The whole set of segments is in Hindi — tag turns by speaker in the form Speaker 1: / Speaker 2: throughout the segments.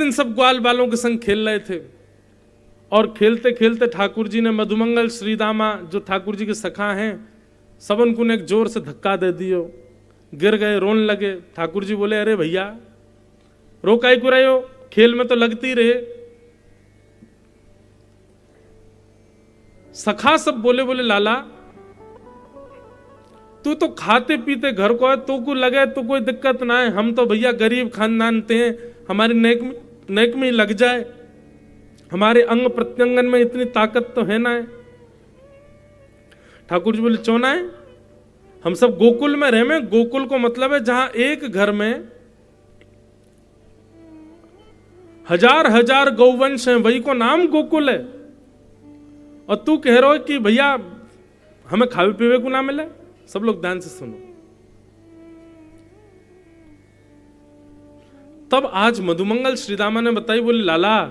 Speaker 1: दिन सब ग्वाल बालों के संग खेल रहे थे और खेलते खेलते ठाकुर जी ने मधुमंगल श्रीदामा जो ठाकुर जी के सखा हैं सब उनको ने एक जोर से धक्का दे दियो, गिर गए, रोने लगे। ठाकुर जी बोले अरे भैया रो काहे को रहे हो, खेल में तो लगती रहे। सखा सब बोले बोले लाला तू तो खाते पीते घर को है, तो को लगे तो कोई दिक्कत ना है, हम तो भैया गरीब खानदान ते हैं, हमारी नेक में लग जाए, हमारे अंग प्रत्यंगन में इतनी ताकत तो है ना है। ठाकुर जी बोले चौना है, हम सब गोकुल में रहे में, गोकुल को मतलब है जहां एक घर में हजार हजार गौवंश हैं, वही को नाम गोकुल है। और तू कह रहा हो कि भैया हमें खावे पीवे को ना मिले। सब लोग ध्यान से सुनो। तब आज मधुमंगल श्रीदामा ने बताई, बोले लाला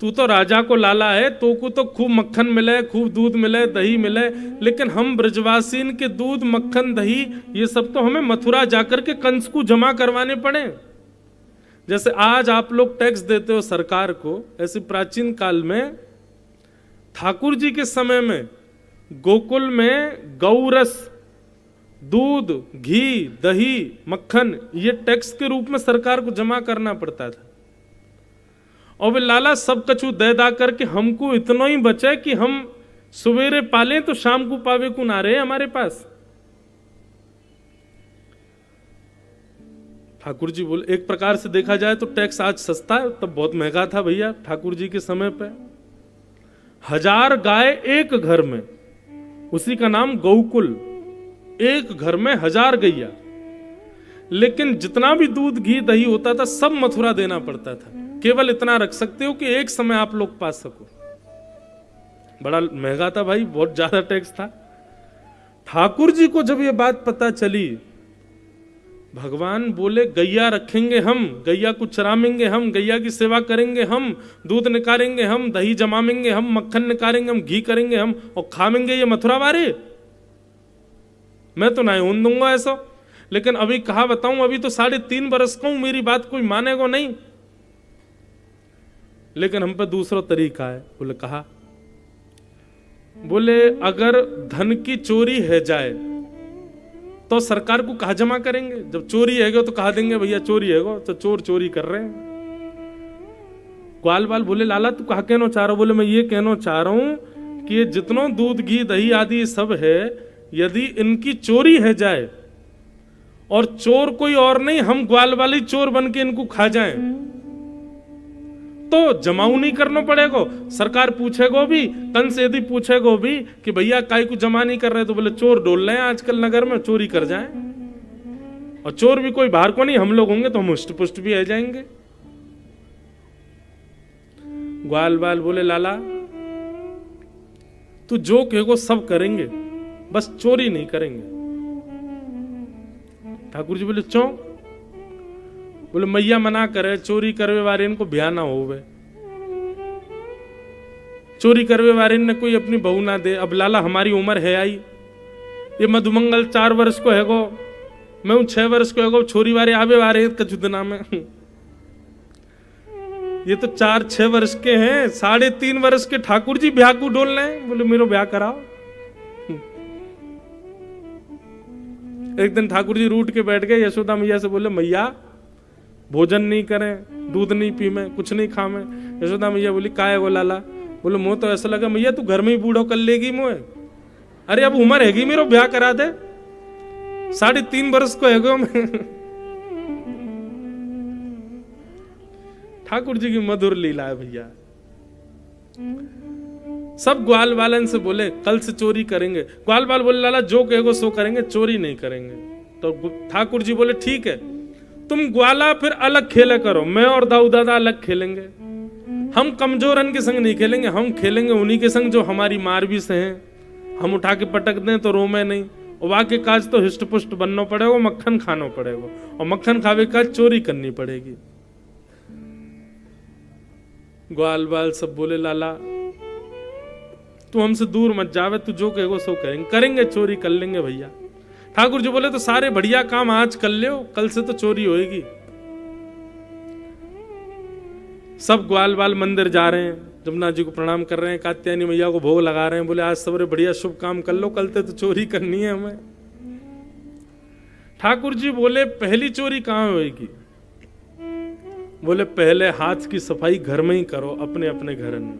Speaker 1: तू तो राजा को लाला है, तो को तो खूब मक्खन मिले, खूब दूध मिले, दही मिले, लेकिन हम ब्रजवासीन के दूध मक्खन दही ये सब तो हमें मथुरा जाकर के कंस को जमा करवाने पड़े। जैसे आज आप लोग टैक्स देते हो सरकार को, ऐसे प्राचीन काल में ठाकुर जी के समय में गोकुल में गौरस, दूध, घी, दही, मक्खन ये टैक्स के रूप में सरकार को जमा करना पड़ता था। और वे लाला सब कछु दे दा करके हमको इतना ही बचे कि हम सवेरे पालें तो शाम को पावे को ना रहे हमारे पास। ठाकुर जी बोले एक प्रकार से देखा जाए तो टैक्स आज सस्ता है, तब बहुत महंगा था भैया ठाकुर जी के समय पे। 1000 गाय एक घर में, उसी का नाम गौकुल, एक घर में 1000 गैया, लेकिन जितना भी दूध घी दही होता था सब मथुरा देना पड़ता था। केवल इतना रख सकते हो कि एक समय आप लोग पा सको। बड़ा महंगा था भाई, बहुत ज्यादा टैक्स था। ठाकुर जी को जब ये बात पता चली, भगवान बोले गैया रखेंगे हम, गैया को चरामेंगे हम, गैया की सेवा करेंगे हम, दूध निकालेंगे हम, दही जमाएंगे हम, मक्खन निकालेंगे हम, घी करेंगे हम, और खामेंगे ये मथुरा वाले। मैं तो नहीं ऊन दूंगा ऐसा। लेकिन अभी कहा बताऊं, अभी तो 3.5 बरस का हूं, मेरी बात कोई मानेगा नहीं। लेकिन हम पे दूसरा तरीका है। बोले कहा, बोले अगर धन की चोरी है जाए तो सरकार को कहा जमा करेंगे? जब चोरी है तो कहा देंगे भैया चोरी है, तो चोर चोरी कर रहे हैं। ग्वाल बाल बोले लाला तू कहा कहना चाह रहा? बोले मैं ये कहना चाह रहा हूं कि ये जितना दूध घी दही आदि सब है, यदि इनकी चोरी है जाए और चोर कोई और नहीं, हम ग्वाल वाली चोर बन के इनको खा जाएं, तो जमाऊ नहीं करना पड़ेगा। सरकार पूछेगा भी, कंस यदि पूछेगा भी कि भैया काय को जमा नहीं कर रहे, तो बोले चोर डोल रहे हैं आजकल नगर में, चोरी कर जाएं। और चोर भी कोई बाहर को नहीं, हम लोग होंगे तो हम हुष्ट पुष्ट भी आ जाएंगे। ग्वाल बाल बोले लाला तू जो कहेगो सब करेंगे, बस चोरी नहीं करेंगे। ठाकुर जी बोले क्यों? बोले मैया मना करे, चोरी करवे वाले इनको ब्याह ना होवे, चोरी करवे वाले ने कोई अपनी बहू ना दे। अब लाला हमारी उम्र है आई, ये मधुमंगल 4 वर्ष को हैगो, मैं 6 वर्ष को हैगो, छोरी वाले आवे वाले कछु दिना में। ये तो 4-6 वर्ष के हैं, 3.5 वर्ष के ठाकुर जी ब्याह को डोल रहे हैं। बोले मेरो ब्याह कराओ। एक दिन ठाकुर जी रूठ के बैठ गए, यशोदा मैया से बोले मैया भोजन नहीं करें, दूध नहीं पी में, कुछ नहीं खा में। यशोदा मैया बोली का है वो लाला? बोले मुँह तो ऐसा लगा मैया तू घर में ही बूढ़ो कर लेगी मुँह। अरे अब उम्र हैगी मेरो ब्याह करा दे, 3.5 वर्ष को हैगो मैं। ठाकुर जी की मधुर लीला है भैया। सब ग्वाल बालन से बोले कल से चोरी करेंगे। ग्वाल बाल बोले लाला जो कहेगो सो करेंगे, चोरी नहीं करेंगे। तो ठाकुर जी बोले ठीक है, तुम ग्वाला फिर अलग खेला करो, मैं और दाऊ दादा अलग खेलेंगे। हम कमजोरन के संग नहीं खेलेंगे, हम खेलेंगे उन्हीं के संग जो हमारी मार भी सहे। हम उठा के पटक दें तो रोमे नहीं, और वाके काज तो हिष्ट पुष्ट बनना पड़ेगा, मक्खन खाना पड़ेगा, और मक्खन खावे काज चोरी करनी पड़ेगी। ग्वाल बाल सब बोले लाला तू हमसे दूर मत जावे, तू जो कहेगो सो करेंगे, करेंगे चोरी कर लेंगे भैया। ठाकुर जी बोले तो सारे बढ़िया काम आज कर ले, कल से तो चोरी होएगी। सब ग्वाल बाल मंदिर जा रहे हैं, जमुना जी को प्रणाम कर रहे हैं, कात्यायनी मैया को भोग लगा रहे हैं। बोले आज सवेरे बढ़िया शुभ काम कर लो, कल तो चोरी करनी है हमें। ठाकुर जी बोले पहली चोरी कहां होगी? बोले पहले हाथ की सफाई घर में ही करो, अपने अपने घर में।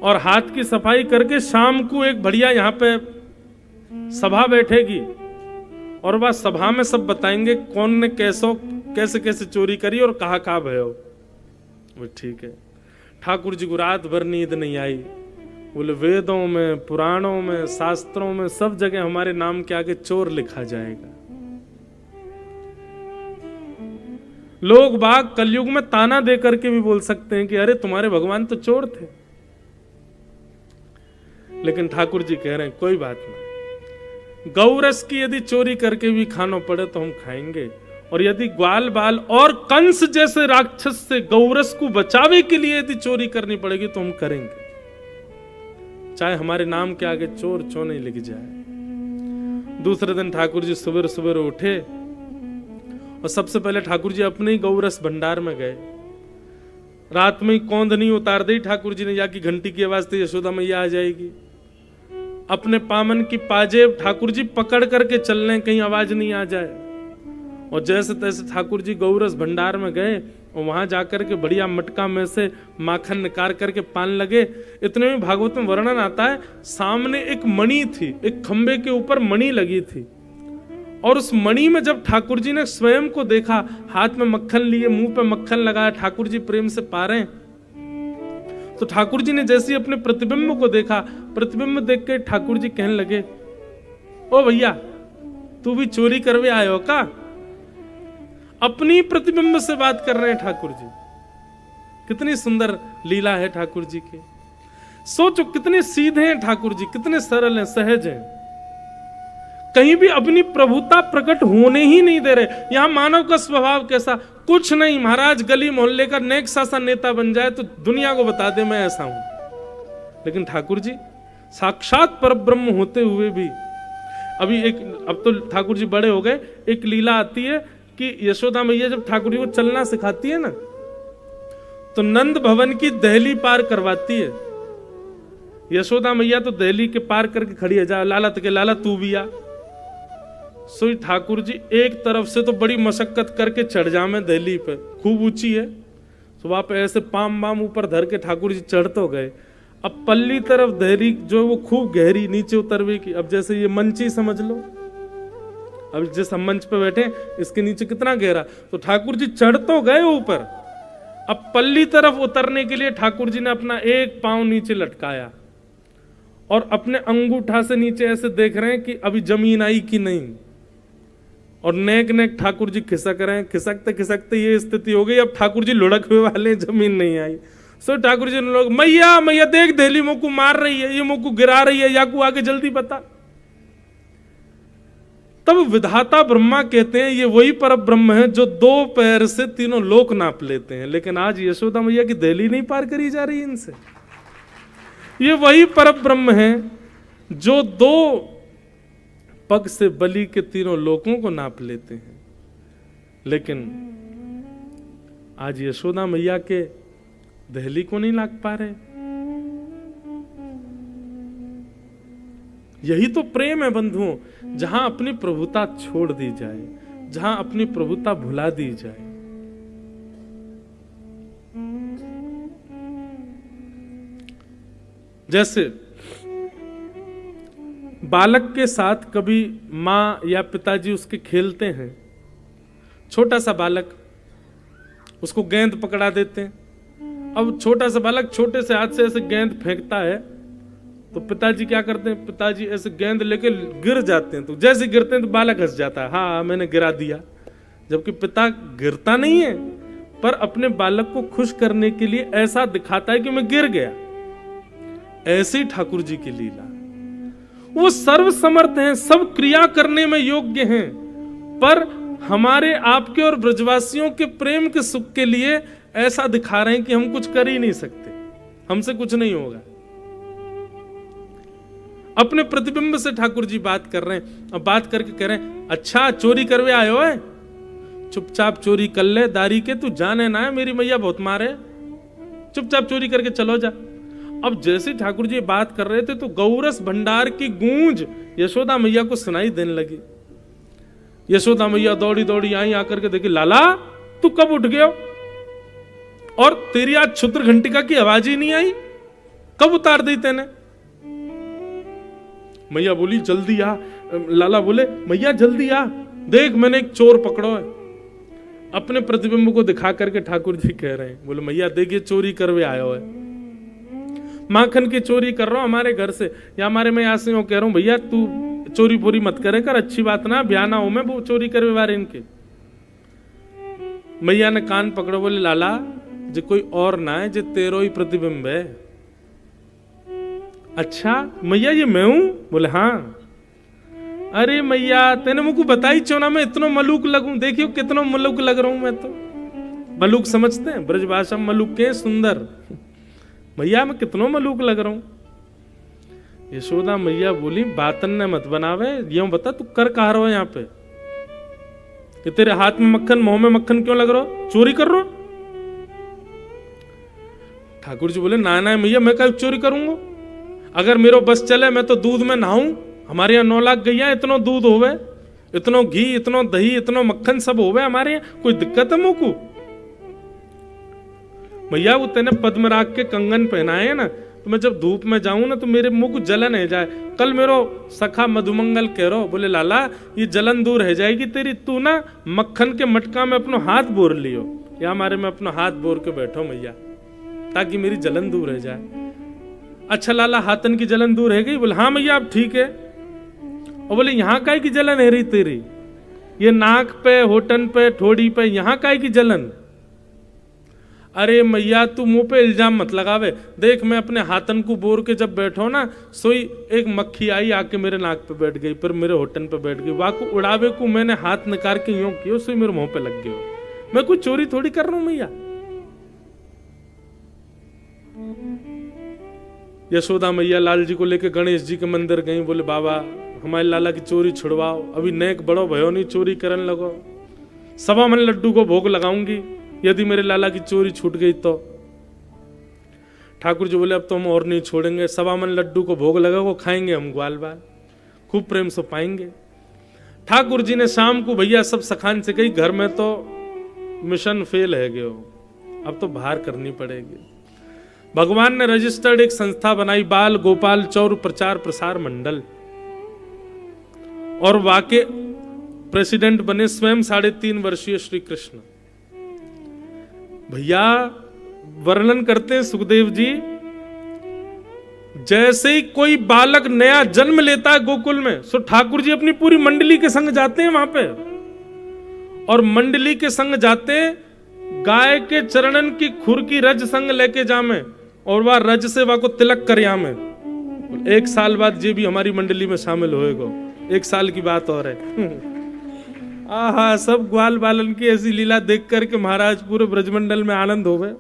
Speaker 1: और हाथ की सफाई करके शाम को एक बढ़िया यहाँ पे सभा बैठेगी और वह सभा में सब बताएंगे कौन ने कैसे कैसे चोरी करी और कहाँ कहाँ भयो। वो ठीक है। ठाकुर जी को रात भर नींद नहीं आई। बोले वेदों में, पुराणों में, शास्त्रों में सब जगह हमारे नाम के आगे चोर लिखा जाएगा। लोग बाग कलयुग में ताना दे करके भी बोल सकते हैं कि अरे तुम्हारे भगवान तो चोर थे, लेकिन ठाकुर जी कह रहे हैं कोई बात नहीं, गौरस की यदि चोरी करके भी खाना पड़े तो हम खाएंगे, और यदि ग्वाल बाल और कंस जैसे राक्षस से गौरस को बचावे के लिए यदि चोरी करनी पड़ेगी तो हम करेंगे, चाहे हमारे नाम के आगे चोर चो नहीं लिख जाए। दूसरे दिन ठाकुर जी सुबह सुबह उठे और सबसे पहले ठाकुर जी अपने ही गौरस भंडार में गए। रात में ही कौंधनी उतार दी ठाकुर जी ने, या की घंटी की आवाज थी यशोदा मैया आ जाएगी। अपने पामन की पाजेब ठाकुर जी पकड़ करके चल रहे, कहीं आवाज नहीं आ जाए। और जैसे तैसे ठाकुर जी गौरस भंडार में गए और वहां जाकर के बढ़िया मटका में से माखन निकाल करके पान लगे। इतने में भागवत में वर्णन आता है, सामने एक मणि थी, एक खंबे के ऊपर मणि लगी थी, और उस मणि में जब ठाकुर जी ने स्वयं को देखा, हाथ में मक्खन लिए, मुंह पे मक्खन लगाया, ठाकुर जी प्रेम से पा रहे हैं, तो ठाकुर जी ने जैसे ही अपने प्रतिबिंब को देखा, प्रतिबिंब देख के ठाकुर जी कहने लगे, ओ भैया तू भी चोरी करवे आए हो का? अपनी प्रतिबिंब से बात कर रहे हैं ठाकुर जी। कितनी सुंदर लीला है ठाकुर जी की। सोचो कितने सीधे हैं ठाकुर जी, कितने सरल हैं, सहज हैं, कहीं भी अपनी प्रभुता प्रकट होने ही नहीं दे रहे। यहां मानव का स्वभाव कैसा, कुछ नहीं महाराज, गली मोहल्ले का नेक शासन नेता बन जाए तो दुनिया को बता दे मैं ऐसा हूं। लेकिन ठाकुर जी साक्षात परब्रह्म होते हुए भी, अभी एक, अब तो ठाकुर जी बड़े हो गए, एक लीला आती है कि यशोदा मैया जब ठाकुर जी को चलना सिखाती है ना, तो नंद भवन की दहली पार करवाती है। यशोदा मैया तो दहली के पार करके खड़ी है, जा लाला तके लाला तू भी आ। सो ठाकुर जी एक तरफ से तो बड़ी मशक्कत करके चढ़ जामे दहली पे, खूब ऊंची है, तो वहां पे ऐसे पाम बाम ऊपर धर के ठाकुर जी चढ़ तो गए। अब पल्ली तरफ दहली जो वो खूब गहरी नीचे उतरवे की, अब जैसे ये मंची समझ लो, अब जिस हम मंच पे बैठे इसके नीचे कितना गहरा, तो ठाकुर जी चढ़ तो गए ऊपर, अब पल्ली तरफ उतरने के लिए ठाकुर जी ने अपना एक पांव नीचे लटकाया और अपने अंगूठा से नीचे ऐसे देख रहे हैं कि अभी जमीन आई कि नहीं, और नेक नेक ठाकुर जी खिसक रहे हैं। खिसकते खिसकते ये स्थिति हो गई, अब ठाकुर जी लुढ़क हुए वाले, जमीन नहीं आई। सो ठाकुर जी ने लोग, मैया मैया देख दहली मुझको मार रही है, ये मुझको गिरा रही है, याकू आगे जल्दी बता। तब विधाता ब्रह्मा कहते हैं ये वही पर ब्रह्म है जो दो पैर से तीनों लोक नाप लेते हैं, लेकिन आज यशोदा मैया की दहली नहीं पार करी जा रही इनसे। ये वही पर ब्रह्म है जो दो पग से बलि के तीनों लोकों को नाप लेते हैं, लेकिन आज यशोदा मैया के दहली को नहीं नाप पा रहे। यही तो प्रेम है बंधुओं, जहां अपनी प्रभुता छोड़ दी जाए, जहां अपनी प्रभुता भुला दी जाए। जैसे बालक के साथ कभी माँ या पिताजी उसके खेलते हैं, छोटा सा बालक, उसको गेंद पकड़ा देते हैं। अब छोटा सा बालक छोटे से हाथ से ऐसे गेंद फेंकता है, तो पिताजी क्या करते हैं, पिताजी ऐसे गेंद लेके गिर जाते हैं, तो जैसे गिरते हैं तो बालक हंस जाता है, हाँ मैंने गिरा दिया। जबकि पिता गिरता नहीं है, पर अपने बालक को खुश करने के लिए ऐसा दिखाता है कि मैं गिर गया। ऐसे ही ठाकुर जी की लीला, वो सर्व समर्थ हैं, सब क्रिया करने में योग्य हैं, पर हमारे आपके और ब्रजवासियों के प्रेम के सुख के लिए ऐसा दिखा रहे हैं कि हम कुछ कर ही नहीं सकते, हमसे कुछ नहीं होगा। अपने प्रतिबिंब से ठाकुर जी बात कर रहे हैं। अब बात करके कह रहे हैं, अच्छा चोरी करवे आए हो है? चुपचाप चोरी कर ले दारी के, तू जाने ना है मेरी मैया बहुत मारे, चुपचाप चोरी करके चलो जा। अब जैसे ठाकुर जी बात कर रहे थे तो गौरस भंडार की गूंज यशोदा मैया को सुनाई देने लगी। यशोदा मैया दौड़ी दौड़ी आई, आकर के देखी, लाला तू कब उठ गया और तेरी आज क्षुद्र घंटिका की आवाज ही नहीं आई, कब उतार दी तेने? मैया बोली जल्दी आ। लाला बोले मैया जल्दी आ, देख मैंने एक चोर पकड़ो है। अपने प्रतिबिंब को दिखा करके ठाकुर जी कह रहे हैं, बोले मैया देखिए चोरी करवे आयो है, माखन की चोरी कर रहा हूं हमारे घर से, या हमारे मैं यहाँ से कह रहा हूं भैया तू चोरी पूरी मत करे कर, अच्छी बात ना, ब्याह ना हो मैं वो चोरी करवे वाले इनके। मैया ने कान पकड़ो, बोले लाला जो कोई और ना है, जो तेरो ही प्रतिबिंब है। अच्छा मैया ये मैं हूं? बोले हाँ। अरे मैया तेने मुझको बताई क्यों ना, मैं इतना मलूक लगूं, देखियो कितना मलूक लग रहा हूं मैं तो। मलूक समझते हैं ब्रज भाषा, मलूक के सुंदर, मैया मैं कितना मलूक लग रहा हूं। यशोदा मैया बोली बातन ने मत बनावे, यूं बता तू कर कहा रहा हो यहाँ पे, कि तेरे हाथ में मक्खन मुंह में मक्खन क्यों लग रहा हो, चोरी कर रहा हो? ठाकुर जी बोले ना ना मैया मैं कब चोरी करूंगा, अगर मेरा बस चले मैं तो दूध में नहाऊं, हमारे यहाँ 9 लाख गैया, इतना दूध होवे, इतना घी, इतना दही, इतना मक्खन सब होवे हमारे यहाँ, कोई दिक्कत है मुझको? भैया वो तेने पद्मराग के कंगन पहनाए ना, तो मैं जब धूप में जाऊं ना तो मेरे मुंह को जलन है जाए। कल मेरो सखा मधुमंगल कह रहा, बोले लाला ये जलन दूर है जाएगी तेरी, तू ना मक्खन के मटका में अपना हाथ बोर लियो, या हमारे में अपना हाथ बोर के बैठो मैया, ताकि मेरी जलन दूर रह जाए। अच्छा लाला हाथन की जलन दूर है गई? बोले हाँ मैया अब ठीक है। और बोले यहाँ काय की जलन है रही तेरी, ये नाक पे, होठन पे, ठोड़ी पे, यहाँ काय की जलन? अरे मैया तू मुंह पे इल्जाम मत लगावे, देख मैं अपने हाथन को बोर के जब बैठो ना, सोई एक मक्खी आई आके मेरे नाक पे बैठ गई, फिर मेरे होठन पे बैठ गई, वाको उड़ावे को मैंने हाथ निकाल के यूं कियो, सोई मेरे मुंह पे लग गयो। मैं कुछ चोरी थोड़ी कर रहा हूं मैया। यशोदा मैया लाल जी को लेके गणेश जी के मंदिर गई, बोले बाबा हमारे लाला की चोरी छुड़वाओ, अभी नेक बड़ो भयो नहीं चोरी करने लगो, 1.25 मन लड्डू को भोग लगाऊंगी यदि मेरे लाला की चोरी छूट गई तो। ठाकुर जी बोले अब तो हम और नहीं छोड़ेंगे, 1.25 मन लड्डू को भोग लगा वो खाएंगे हम ग्वाल बाल, खूब प्रेम से पाएंगे। ठाकुर जी ने शाम को भैया सब सखान से कही घर में तो मिशन फेल है गयो, अब तो बाहर करनी पड़ेगी। भगवान ने रजिस्टर्ड एक संस्था बनाई, बाल गोपाल चौर प्रचार प्रसार मंडल, और वाके प्रेसिडेंट बने स्वयं 3.5 वर्षीय श्री कृष्ण। भैया वर्णन करते हैं सुखदेव जी, जैसे ही कोई बालक नया जन्म लेता है गोकुल में, सो ठाकुर जी अपनी पूरी मंडली के संग जाते हैं वहां पे, और मंडली के संग जाते गाय के चरणन की खुर की रज संग लेके जामे, और वह रज से वह को तिलक कर यामे। 1 साल बाद ये भी हमारी मंडली में शामिल होएगा, 1 साल की बात और है। आहा सब ग्वाल बालन की ऐसी लीला देख करके महाराज पूरे ब्रजमंडल में आनंद हो गए।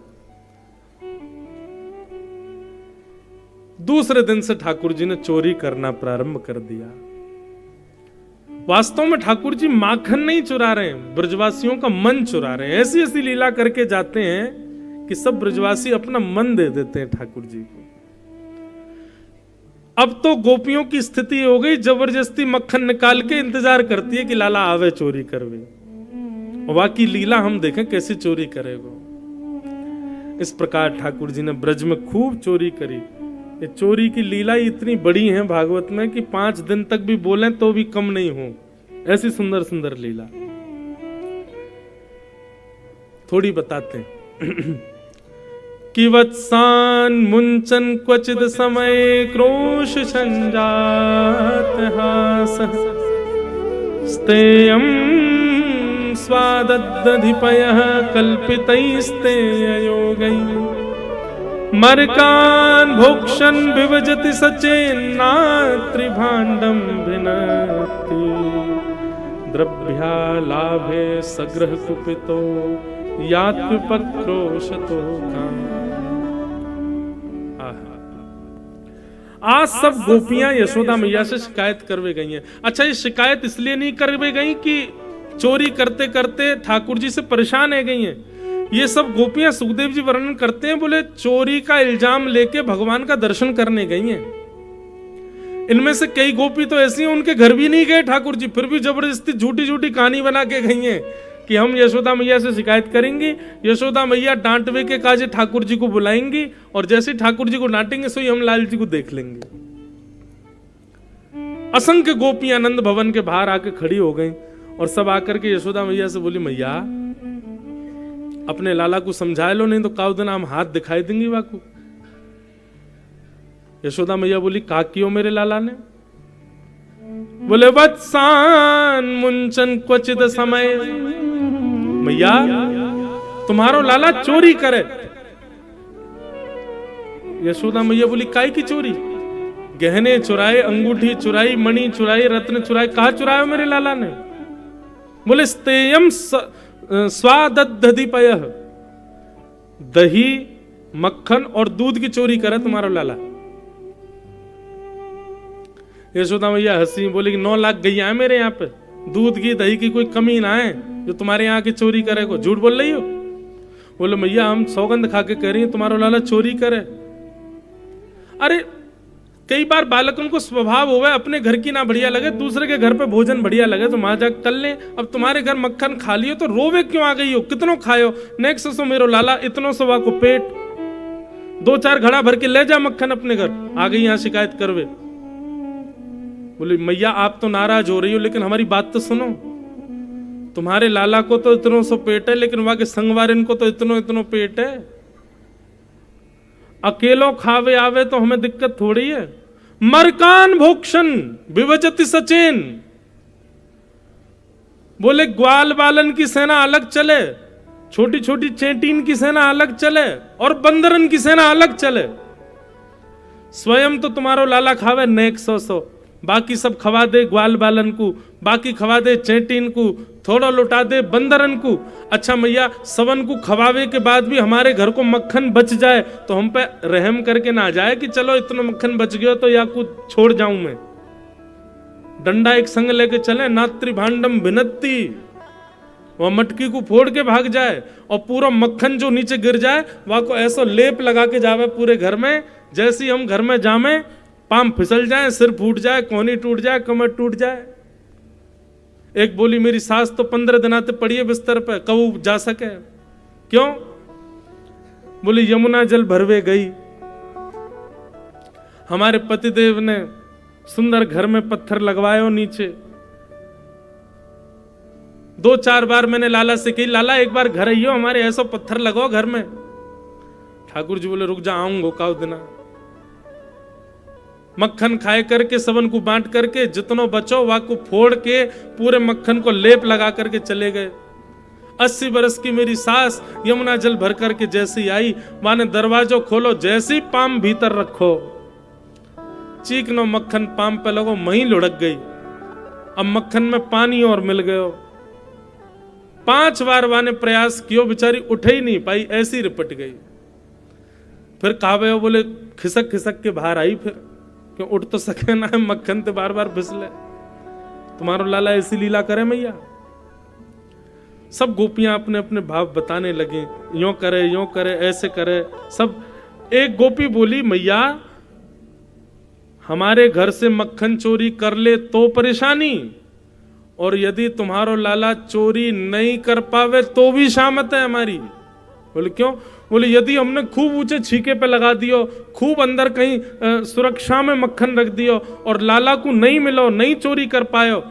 Speaker 1: दूसरे दिन से ठाकुर जी ने चोरी करना प्रारंभ कर दिया। वास्तव में ठाकुर जी माखन नहीं चुरा रहे हैं, ब्रजवासियों का मन चुरा रहे हैं। ऐसी ऐसी लीला करके जाते हैं कि सब ब्रजवासी अपना मन दे देते हैं ठाकुर जी को। अब तो गोपियों की स्थिति हो गई, जबरदस्ती मक्खन निकाल के इंतजार करती है कि लाला आवे चोरी करवे, और बाकी लीला हम देखें कैसी चोरी करेगा। इस प्रकार ठाकुर जी ने ब्रज में खूब चोरी करी। ये चोरी की लीला इतनी बड़ी है भागवत में कि 5 दिन तक भी बोलें तो भी कम नहीं हो, ऐसी सुंदर सुंदर लीला। थोड़ी बताते हैं। कि वत्सान मुंचन क्वचिद समय क्रोश संजात हास स्तेयं स्वादधिपयः कल्पितैस्तेययोगै मर्कान् भोक्षन् विभजति सचेन्नात्रिभाण्डं भिनत्ति द्रव्यालाभे सग्रह कुपितो यात्विपक्रोशतो काम। आज सब गोपियां यशोदा मैया से शिकायत करवे गई हैं। अच्छा ये शिकायत इसलिए नहीं करवे गई कि चोरी करते करते ठाकुर जी से परेशान है गई हैं। ये सब गोपियां सुखदेव जी वर्णन करते हैं, बोले चोरी का इल्जाम लेके भगवान का दर्शन करने गई हैं। इनमें से कई गोपी तो ऐसी हैं उनके घर भी नहीं गए ठाकुर जी, फिर भी जबरदस्ती झूठी झूठी कहानी बना के गई हैं कि हम यशोदा मैया से शिकायत करेंगी, यशोदा मैया डांटवे के काजे ठाकुर जी को बुलाएंगी और जैसे ठाकुर जी को डांटेंगे सोई हम लाल जी को देख लेंगे। असंख्य गोपियां आनंद भवन के बाहर आके खड़ी हो गई और सब आकर के यशोदा मैया से बोली, मैया अपने लाला को समझा लो, नहीं तो काउ दिन हम हाथ दिखाई देंगी वाकू। यशोदा मैया बोली, का कियो मेरे लाला ने? बोले वत्सान मुंचन क्वचित समय। मैया तुम्हारो लाला चोरी करे। यशोदा मैया बोली, काय की चोरी? गहने चुराए, अंगूठी चुराई, मणि चुराई, रत्न चुराए, कहा चुराए मेरे लाला ने? बोले स्तेयम स्वादधिपय, दही मक्खन और दूध की चोरी करे तुम्हारा लाला। यशोदा मैया हंसी, बोली कि 9 लाख गैया है मेरे यहाँ पे, दूध की दही की कोई कमी ना है जो तुम्हारे यहाँ की चोरी करे को। झूठ बोल रही हो? बोले मैया हम सौगंध खा के कह रही हैं तुम्हारा लाला चोरी करे। अरे कई बार बालकन को स्वभाव होगा अपने घर की ना बढ़िया लगे, दूसरे के घर पे भोजन बढ़िया लगे तो वहां जाकर कर ले। अब तुम्हारे घर मक्खन खा लियो तो रोवे क्यों आ गई हो? कितनो खायो? नेक्स्ट सो मेरो लाला इतनो सवा को पेट, 2-4 घड़ा भर के ले जा मक्खन अपने घर, आ गई यहाँ शिकायत करवे। बोले मैया आप तो नाराज हो रही हो लेकिन हमारी बात तो सुनो। तुम्हारे लाला को तो इतनो सो पेट है लेकिन वहां के संगवारिन को तो इतनो इतनो पेट है। अकेलो खावे आवे तो हमें दिक्कत थोड़ी है। मरकान भोक्षण विभजति सचेन। बोले ग्वाल बालन की सेना अलग चले, छोटी छोटी चेटीन की सेना अलग चले और बंदरन की सेना अलग चले। स्वयं तो तुम्हारो लाला खावे नेक 100, बाकी सब खवा दे ग्वाल बालन को, बाकी खवा दे चेटीन को, थोड़ा लुटा दे बंदरन को। अच्छा मैया सवन को खवावे के बाद भी हमारे घर को मक्खन बच जाए तो हम पे रहम करके ना जाए कि चलो इतना मक्खन बच गया तो या कुछ छोड़ जाऊं मैं। डंडा एक संग लेके चले, नात्री भांडम भिनत्ती, वह मटकी को फोड़ के भाग जाए और पूरा मक्खन जो नीचे गिर जाए वहां को ऐसा लेप लगा के जावे पूरे घर में, जैसे ही हम घर में जामे पाम फिसल जाए, सिर फूट जाए, कोहनी टूट जाए, कमर टूट जाए। एक बोली मेरी सास तो 15 दिन आते पड़ी है बिस्तर पे, कब जा सके? क्यों? बोली यमुना जल भरवे गई। हमारे पतिदेव ने सुंदर घर में पत्थर लगवाए नीचे। 2-4 बार मैंने लाला से कही, लाला एक बार घर आइयो हमारे, ऐसा पत्थर लगाओ घर में। ठाकुर जी बोले रुक जा, आऊंगा काउ दिना। मक्खन खाए करके सबन को बांट करके जितनो बचो वह को फोड़ के पूरे मक्खन को लेप लगा करके चले गए। 80 बरस की मेरी सास यमुना जल भर करके जैसी आई, माने दरवाजो खोलो, जैसी पाम भीतर रखो, चीकनो मक्खन पाम पे लगो, मही लुढ़क गई। अब मक्खन में पानी और मिल गयो। 5 बार वाने प्रयास कियो, बेचारी उठ ही नहीं पाई, ऐसी रिपट गई। फिर कहा बोले खिसक खिसक के बाहर आई, फिर क्यों उठ तो सके ना, मक्खन ते बार बार फिसले। तुम्हारो लाला ऐसी लीला करे मैया? सब गोपियां अपने अपने भाव बताने लगे, यो करे ऐसे करे सब। एक गोपी बोली मैया हमारे घर से मक्खन चोरी कर ले तो परेशानी, और यदि तुम्हारो लाला चोरी नहीं कर पावे तो भी शामत है हमारी। बोले क्यों? बोले यदि हमने खूब ऊंचे छीके पे लगा दियो, खूब अंदर कहीं सुरक्षा में मक्खन रख दियो और लाला को नहीं मिलो, नहीं चोरी कर पायो,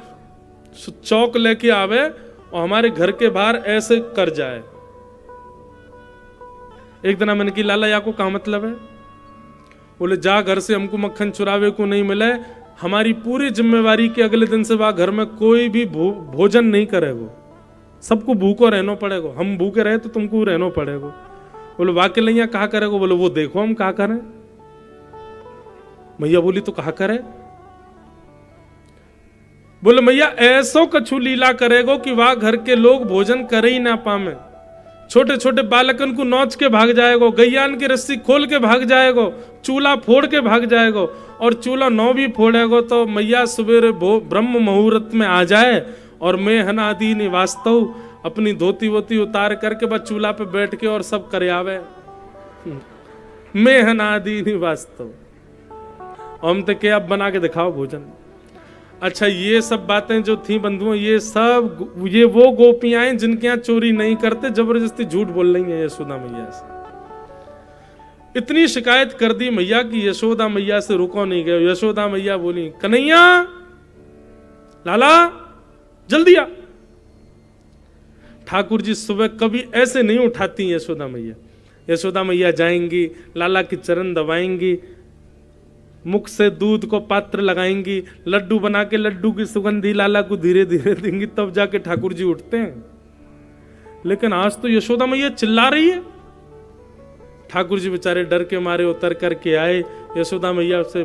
Speaker 1: चौक लेके आवे और हमारे घर के बाहर ऐसे कर जाए। एक दिन मैंने की लाला या को क्या मतलब है? बोले जा घर से हमको मक्खन चुरावे को नहीं मिले, हमारी पूरी जिम्मेवारी के अगले दिन से वह घर में कोई भी भोजन नहीं करेगो, सबको भूखो रहना पड़ेगा। हम भूखे रहे तो तुमको रहना पड़ेगा। बोले वाक्य लैया कहा करेगो? बोले वो देखो हम कहा करें। मैया बोली तो कहा करे? बोले मैया ऐसो कछु लीला करेगो कि वह घर के लोग भोजन करे ही ना पावे। छोटे छोटे बालकन को नोच के भाग जाएगो, गैयान की रस्सी खोल के भाग जाएगो, चूल्हा फोड़ के भाग जाएगो, और चूल्हा 9 भी फोड़ेगो तो मैया सवेरे ब्रह्म मुहूर्त में आ जाए और मैं हनादी ने वास्तव अपनी धोती वोती उतार करके बस चूल्हा पे बैठ के और सब करे आवे। मैं हनादी ने वास्तव हम तो क्या अब बना के दिखाओ भोजन। अच्छा, ये सब बातें जो थी बंधुओं, ये वो गोपियां जिनके यहाँ चोरी नहीं करते, जबरदस्ती झूठ बोल रही हैं यशोदा मैया से। इतनी शिकायत कर दी मैया की यशोदा मैया से रुको नहीं गए। यशोदा मैया बोली, कन्हैया लाला जल्दी आ। ठाकुर जी सुबह कभी ऐसे नहीं उठाती यशोदा मैया। यशोदा मैया जाएंगी, लाला के चरण दबाएंगी, मुख से दूध को पात्र लगाएंगी, लड्डू बना के लड्डू की सुगंधी लाला को धीरे धीरे देंगी, तब जाके ठाकुर जी उठते हैं। लेकिन आज तो यशोदा मैया चिल्ला रही है। ठाकुर जी बेचारे डर के मारे उतर करके आए। यशोदा मैया से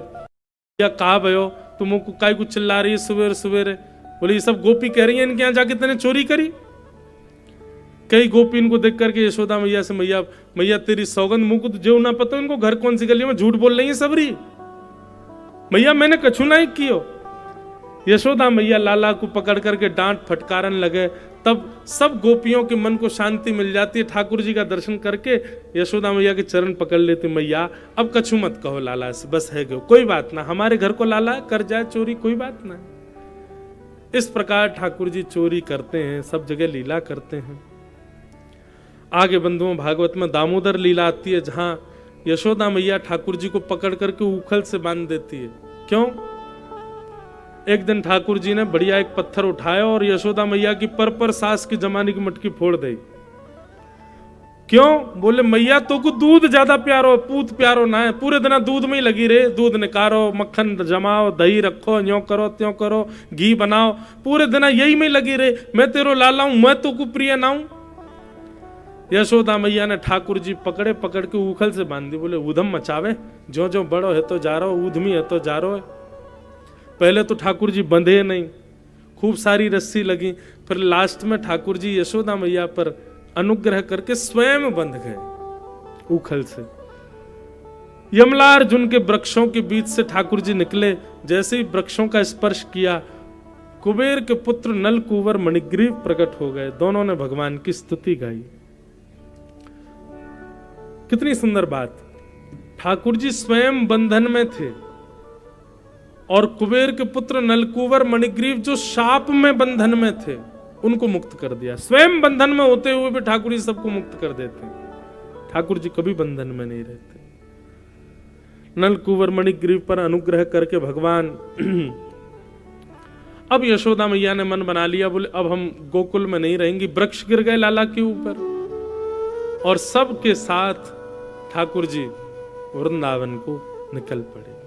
Speaker 1: कहा भयो तुम काय कुछ चिल्ला रही है सुबेर सुबेरे? बोले ये सब गोपी कह रही है इनके यहाँ जाके तेने चोरी करी। कई गोपी इनको देख करके यशोदा मैया से, मैया मैया तेरी सौगंध मुंह को जो ना पता इनको घर कौन सी गली में झूठ बोल रही है सबरी। मैया मैंने कछु नहीं कियो। यशोदा मैया लाला को पकड़ करके डांट फटकारन लगे। तब सब गोपियों के मन को शांति मिल जाती है। ठाकुर जी का दर्शन करके यशोदा मैया के चरण पकड़ लेते, मैया अब कछु मत कहो लाला से, बस है गो, कोई बात ना, हमारे घर को लाला कर जाए चोरी, कोई बात ना। इस प्रकार ठाकुर जी चोरी करते हैं, सब जगह लीला करते हैं। आगे बंधुओं भागवत में दामोदर लीला आती है, जहां यशोदा मैया ठाकुर जी को पकड़ करके उखल से बांध देती है। क्यों? एक दिन ठाकुर जी ने बढ़िया एक पत्थर उठाया और यशोदा मैया की पर सास की जमाने की मटकी फोड़ दी। क्यों? बोले मैया तो को दूध ज्यादा प्यारो, पूत प्यारो ना है, पूरे दिन दूध में ही लगी रहे, दूध निकालो, मक्खन जमाओ, दही रखो, यो करो त्यों करो, घी बनाओ, पूरे दिन यही में लगी रहे। मैं तेरो लाला हूं, मैं तो को प्रिय ना हूं। यशोदा मैया ने ठाकुर जी पकड़े, पकड़ के उखल से बांध दी। बोले उधम मचावे, जो जो बड़ो है तो जा रहो, उधमी है तो जा रहो है। पहले तो ठाकुर जी बंधे नहीं, खूब सारी रस्सी लगी, फिर लास्ट में ठाकुर जी यशोदा मैया पर अनुग्रह करके स्वयं बंध गए उखल से। यमलार्जुन के वृक्षों के बीच से ठाकुर जी निकले, जैसे ही वृक्षों का स्पर्श किया, कुबेर के पुत्र नल कुंवर मणिग्रीव प्रकट हो गए। दोनों ने भगवान की स्तुति गाई। कितनी सुंदर बात। ठाकुर जी स्वयं बंधन में थे और कुबेर के पुत्र नलकुवर मणिग्रीव जो शाप में बंधन में थे उनको मुक्त कर दिया। स्वयं बंधन में होते हुए भी ठाकुर जी सबको मुक्त कर देते हैं। ठाकुर जी कभी बंधन में नहीं रहते। नलकुवर मणिग्रीव पर अनुग्रह करके भगवान अब यशोदा मैया ने मन बना लिया, बोले अब हम गोकुल में नहीं रहेंगी। वृक्ष गिर गए लाला के ऊपर और सबके साथ ठाकुर जी वृंदावन को निकल पड़े।